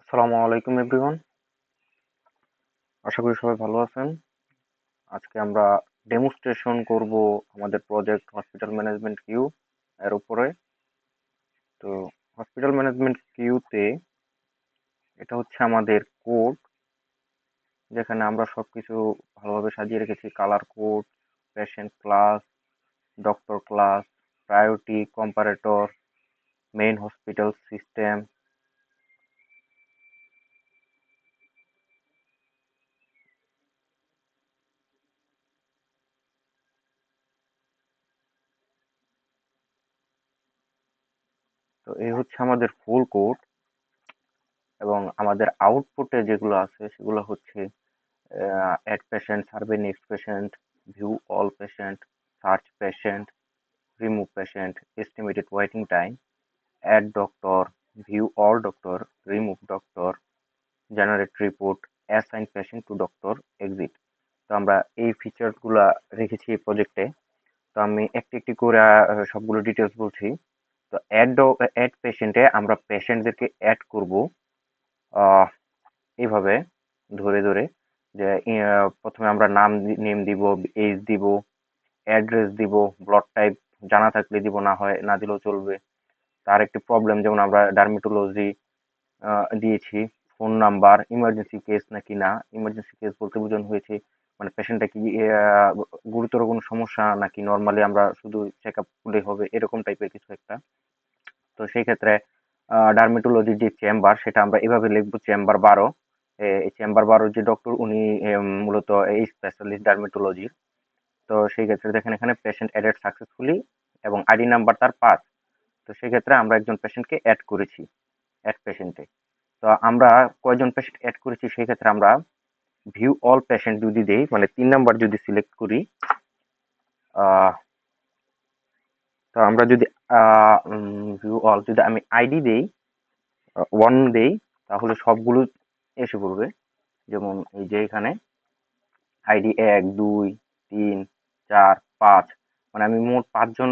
আসসালামু আলাইকুম এভরিওয়ান। আশা করি সবাই ভালো আছেন। আজকে আমরা ডেমনস্ট্রেশন করব আমাদের প্রজেক্ট হসপিটাল ম্যানেজমেন্ট কিউ এর উপরে। তো হসপিটাল ম্যানেজমেন্ট কিউতে এটা হচ্ছে আমাদের কোড, যেখানে আমরা সবকিছু ভালোভাবে সাজিয়ে রেখেছি। Colour code, patient class, doctor class, priority, comparator, main hospital system. তো এই হচ্ছে আমাদের ফুল কোড, এবং আমাদের আউটপুটে যেগুলো আছে সেগুলো হচ্ছে add patient, survey next patient, view all patient, search patient, remove patient, estimated waiting time, add doctor, view all doctor, remove doctor, generate report, assign patient to doctor, exit. তো আমরা এই ফিচার গুলা রেখেছি এই প্রজেক্টে। তো আমি একটি একটি করে সবগুলো ডিটেলস বলছি। তো অ্যাড পেশেন্টে আমরা পেশেন্টদেরকে অ্যাড করব এইভাবে ধরে ধরে, যে প্রথমে আমরা নেম দিব, এজ দিব, অ্যাড্রেস দিব, ব্লাড টাইপ জানা থাকলে দিব, না দিলেও চলবে। তার একটি প্রবলেম, যেমন আমরা ডার্মেটোলজি দিয়েছি, ফোন নাম্বার, ইমার্জেন্সি কেস নাকি না। ইমার্জেন্সি কেস বলতে বোঝানো হয়েছে মানে পেশেন্টটা কি গুরুতর কোনো সমস্যা নাকি নর্মালি আমরা শুধু চেক আপ করলেই হবে, এরকম টাইপের কিছু একটা। তো সেই ক্ষেত্রে ডার্মেটোলজির যে চেম্বার সেটা আমরা এভাবে লিখবো, চেম্বার 12। এই চেম্বার 12 যে ডক্টর উনি মূলত এই স্পেশালিস্ট ডার্মেটোলজির। তো সেই ক্ষেত্রে দেখেন এখানে পেশেন্ট অ্যাডেড সাকসেসফুলি এবং আইডি নাম্বার তার 5। তো সেই ক্ষেত্রে আমরা একজন পেশেন্টকে অ্যাড করেছি অ্যাড পেশেন্টে। তো আমরা কয়জন পেশেন্ট অ্যাড করেছি সেই ক্ষেত্রে আমরা ভিউ অল পেশেন্ট যদি দেই, মানে 3 নাম্বার যদি সিলেক্ট করি, আহ, তো আমরা যদি ভিউ অল যদি আমি আইডি দেই, 1 দেই, তাহলে সবগুলো এসে পড়বে। যেমন এই যে এখানে আইডি 1, 2, 3, 4, 5, মানে আমি মোট 5জন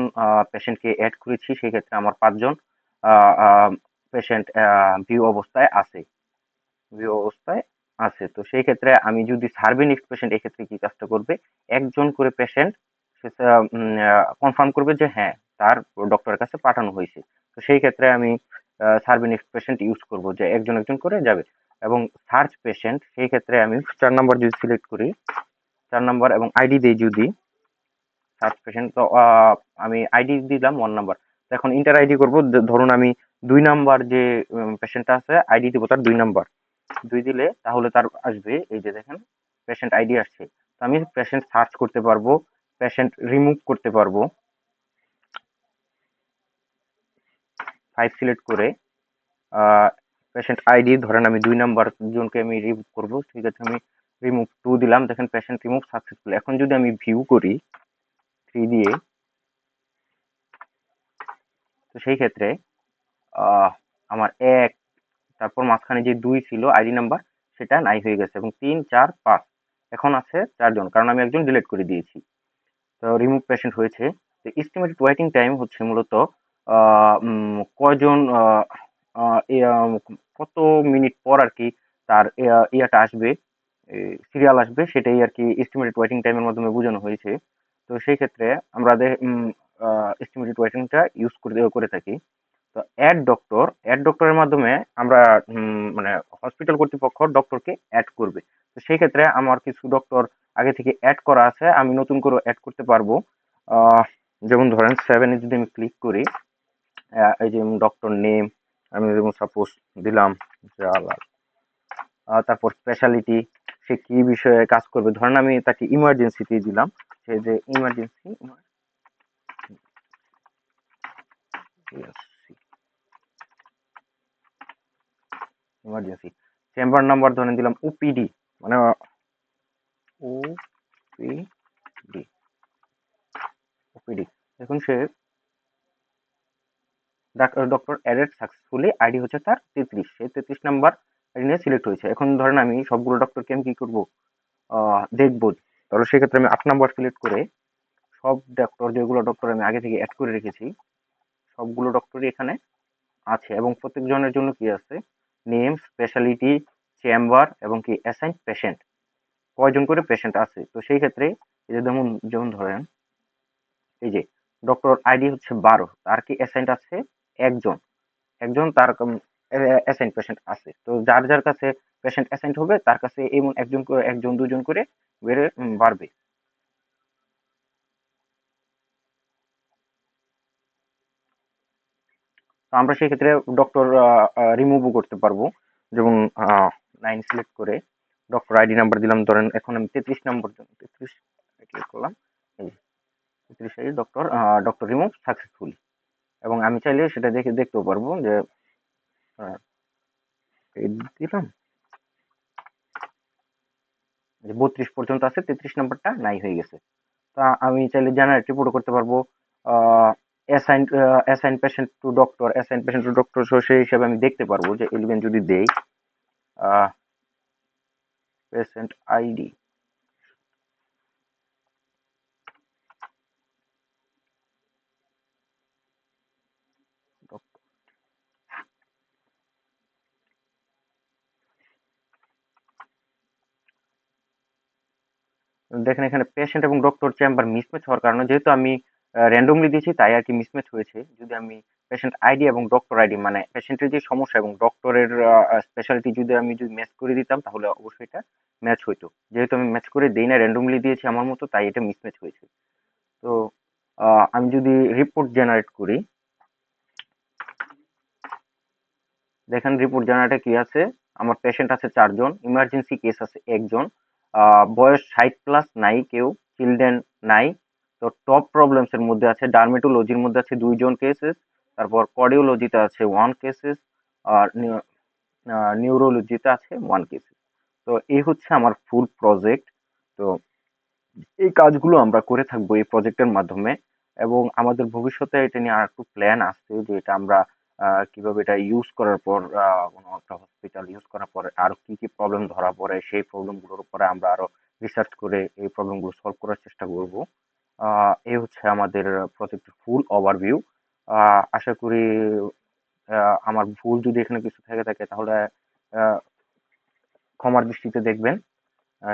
পেশেন্টকে অ্যাড করেছি। সেই ক্ষেত্রে আমার 5জন পেশেন্ট ভিউ অবস্থায় আছে। তো সেই ক্ষেত্রে আমি যদি সার্ভে নেক্সট পেশেন্ট, এক্ষেত্রে কি কাজটা করবে, একজন করে পেশেন্ট কনফার্ম করবে যে হ্যাঁ তার ডক্টরের কাছে পাঠানো হয়েছে। তো সেই ক্ষেত্রে আমি সার্ভে নেক্সট পেশেন্ট ইউজ করব, যে একজন একজন করে যাবে। এবং সার্চ পেশেন্ট, সেই ক্ষেত্রে আমি 4 নাম্বার যদি সিলেক্ট করি, 4 নাম্বার এবং আইডি দেই যদি সার্চ পেশেন্ট, তো আমি আইডি দিলাম 1 নাম্বার। তো এখন ইন্টার আইডি করবো, ধরুন আমি 2 নাম্বার যে পেশেন্টটা আছে আইডি দিব তার 2 নাম্বার, 2 দিলে তাহলে তার আসবে, এই যে দেখেন পেশেন্ট আইডি আসছে। তো আমি পেশেন্ট সার্চ করতে পারবো, পেশেন্ট রিমুভ করতে পারবো। 5 সিলেক্ট করে পেশেন্ট আইডি ধরেন আমি 2 নাম্বার জনকে আমি রিমুভ করবো, ঠিক আছে, আমি রিমুভ 2 দিলাম, দেখেন পেশেন্ট রিমুভ সাকসেসফুল। এখন যদি আমি ভিউ করি 3 দিয়ে, তো সেই ক্ষেত্রে আহ, আমার 1, তারপর মাঝখানে যে 2 ছিল আইডি নাম্বার, সেটা নাই হয়ে গেছে, এবং 3, 4, 5 এখন আছে 4জন, কারণ আমি একজন ডিলিট করে দিয়েছি। তো রিমুভ পেশেন্ট হয়েছে। তো এস্টিমেটেড ওয়েটিং টাইম হচ্ছে মূলত কয়জন কত মিনিট পর আর কি তার ইয়াটা আসবে, সিরিয়াল আসবে, সেটাই আর কি এস্টিমেটেড ওয়েটিং টাইমের মাধ্যমে বোঝানো হয়েছে। তো সেই ক্ষেত্রে আমরা এস্টিমেটেড ওয়েটিংটা ইউজ করে থাকি। তো অ্যাড ডক্টরের মাধ্যমে আমরা মানে হসপিটাল কর্তৃপক্ষ ডক্টরকে অ্যাড করবে। তো সেই ক্ষেত্রে আমার কিছু ডক্টর আগে থেকে অ্যাড করা আছে, আমি নতুন করে অ্যাড করতে পারবো। আহ, যেমন ধরেন 7-এ যদি আমি ক্লিক করি, এই যে ডক্টর নেম আমি যেমন সাপোজ দিলাম জালাল, তারপর স্পেশালিটি, সে কি বিষয়ে কাজ করবে, ধরেন আমি তাকে ইমার্জেন্সিতে দিলাম, সে যে ইমার্জেন্সি ইমার্জেন্সি চেম্বার নাম্বার ধরেন দিলাম ওপিডি, মানে ওপিডি ওপিডি। দেখুন সে ডক্টর অ্যাডেড সাকসেসফুলি, আইডি হচ্ছে তার 33, সে 33 নাম্বার আইডি নিয়ে সিলেক্ট হয়েছে। এখন ধরেন আমি সবগুলো ডক্টরকে আমি কি করবো, দেখবো। তাহলে সেক্ষেত্রে আমি 8 নাম্বার সিলেক্ট করে সব ডক্টর, যেগুলো ডক্টর আমি আগে থেকে অ্যাড করে রেখেছি, সবগুলো ডক্টরই এখানে আছে, এবং প্রত্যেকজনের জন্য কি আছে, নেম, স্পেশালিটি, চেম্বার এবং কি অ্যাসাইন পেশেন্ট, কয়জন করে পেশেন্ট আছে। তো সেই ক্ষেত্রে এই যে যেমন যেমন ধরেন এই যে ডক্টর আইডি হচ্ছে 12, তার কি অ্যাসাইন্ট আছে একজন, একজন তার অ্যাসাইন্ট পেশেন্ট আছে। তো যার যার কাছে পেশেন্ট অ্যাসাইন্ট হবে তার কাছে এমন একজন করে, একজন দুজন করে বেড়ে বাড়বে। তো আমরা সেই ক্ষেত্রে ডক্টর রিমুভও করতে পারবো। যেমন 9 সিলেক্ট করে ডক্টর আইডি নাম্বার দিলাম, ধরেন এখন আমি 33 নম্বর, 33 ক্লিক করলাম, এই 33 ID doctor, doctor remove successfully. এবং আমি চাইলে সেটা দেখে দেখতেও পারবো যে আহ, এই দিলাম যে 32 পর্যন্ত আছে, 33 নাম্বারটা নাই হয়ে গেছে। তা আমি চাইলে জেনারেট রিপোর্টও করতে পারবো। Assign assign patient to doctor, assign patient to doctor, so সেই হিসাবে আমি দেখতে পারবো যে 11 যদি দেই, পেশেন্ট আইডি, দেখেন এখানে পেশেন্ট এবং ডক্টর চেম্বার মিসম্যাচ হওয়ার কারণে, যেহেতু আমি র্যান্ডমলি দিয়েছি তাই আর কি মিসম্যাচ হয়েছে। যদি আমি পেশেন্ট আইডি এবং ডক্টর আইডি মানে পেশেন্টের যে সমস্যা এবং ডক্টরের স্পেশালিটি যদি ম্যাচ করে দিতাম তাহলে অবশ্যই এটা ম্যাচ হইতো। যেহেতু আমি ম্যাচ করে দেই না, র্যান্ডমলি দিয়েছি আমার মতো, তাই এটা মিসম্যাচ হয়েছে। তো আমি যদি রিপোর্ট জেনারেট করি, দেখেন রিপোর্ট জেনারেটে কি আছে, আমার পেশেন্ট আছে 4 জন, ইমার্জেন্সি কেস আছে একজন, বয়স 60+ নাই কেউ, চিলড্রেন নাই। তো টপ প্রবলেমস এর মধ্যে আছে ডার্মেটোলজির মধ্যে আছে 2 জন কেসেস, তারপর কার্ডিওলজিতে আছে 1 কেসেস, আর নিউরোলজিতে আছে 1 কেসেস। তো এই হচ্ছে আমার ফুল প্রজেক্ট। তো এই কাজগুলো আমরা করে থাকবো এই প্রজেক্টের মাধ্যমে। এবং আমাদের ভবিষ্যতে এটা নিয়ে আর একটু প্ল্যান আছে যে এটা আমরা কিভাবে এটা ইউজ করার পর, কোনো একটা হসপিটাল ইউজ করার পর আরো কি কি প্রবলেম ধরা পড়ে, সেই প্রবলেম গুলোর উপরে আমরা আরো রিসার্চ করে এই প্রবলেম গুলো সলভ করার চেষ্টা করব। এই হচ্ছে আমাদের প্রজেক্টের ফুল ওভারভিউ। আশা করি আমার ভুল যদি এখানে কিছু থেকে থাকে তাহলে আহ, ক্ষমার দৃষ্টিতে দেখবেন।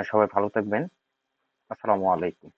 সবাই ভালো থাকবেন। আসসালামু আলাইকুম।